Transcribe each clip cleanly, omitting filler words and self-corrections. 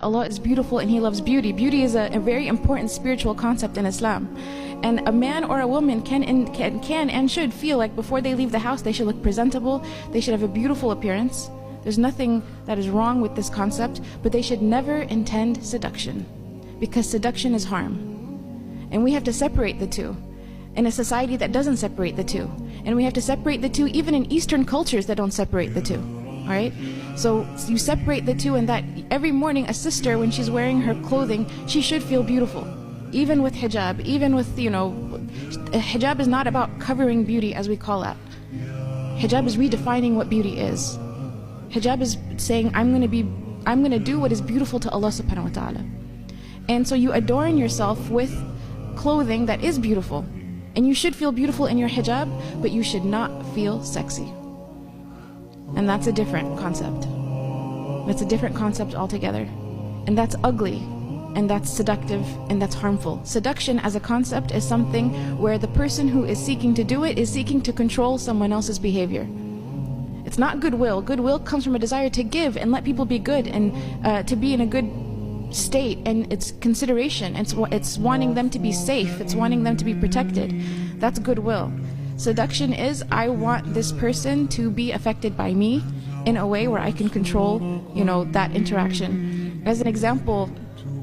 Allah is beautiful and He loves beauty. Beauty is a very important spiritual concept in Islam. And a man or a woman can and should feel like before they leave the house they should look presentable, they should have a beautiful appearance. There's nothing that is wrong with this concept, but they should never intend seduction, because seduction is harm. And we have to separate the two in a society that doesn't separate the two. And we have to separate the two even in Eastern cultures that don't separate the two. Alright? So you separate the two, and that every morning a sister, when she's wearing her clothing, she should feel beautiful. Even with hijab, even with, hijab is not about covering beauty as we call that. Hijab is redefining what beauty is. Hijab is saying, I'm going to do what is beautiful to Allah subhanahu wa ta'ala. And so you adorn yourself with clothing that is beautiful. And you should feel beautiful in your hijab, but you should not feel sexy. And that's a different concept. That's a different concept altogether. And that's ugly, and that's seductive, and that's harmful. Seduction as a concept is something where the person who is seeking to do it is seeking to control someone else's behavior. It's not goodwill. Goodwill comes from a desire to give and let people be good, and to be in a good state, and it's consideration. It's wanting them to be safe. It's wanting them to be protected. That's goodwill. Seduction is, I want this person to be affected by me in a way where I can control, that interaction. As an example,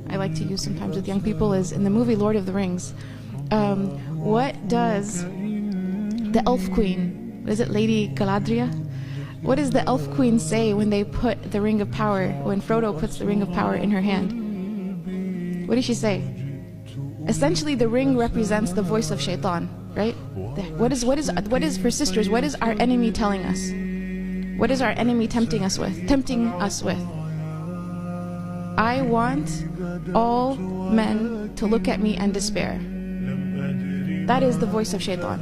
I like to use sometimes with young people is in the movie Lord of the Rings. What does the elf queen, is it Lady Galadriel? What does the elf queen say when they put the ring of power, when Frodo puts the ring of power in her hand? What does she say? Essentially, the ring represents the voice of shaitan, right? What is for sisters, what is our enemy telling us? What is our enemy tempting us with? I want all men to look at me and despair. That is the voice of shaitan.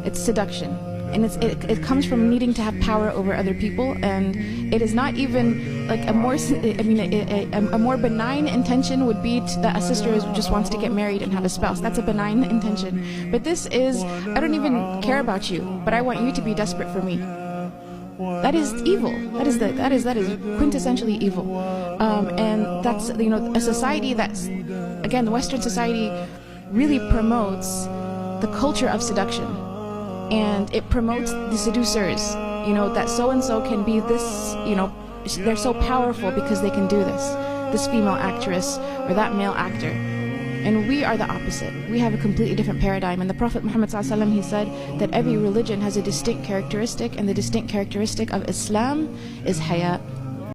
It's seduction. And it comes from needing to have power over other people, and it is not even like a more benign intention would be that a sister just wants to get married and have a spouse. That's a benign intention. But this is, I don't even care about you, but I want you to be desperate for me. That is evil. That is quintessentially evil. And that's a society that's, again, the Western society really promotes the culture of seduction. And it promotes the seducers, that so-and-so can be this, they're so powerful because they can do this female actress or that male actor. And we are the opposite. We have a completely different paradigm. And the Prophet Muhammad ﷺ, he said that every religion has a distinct characteristic, and the distinct characteristic of Islam is haya.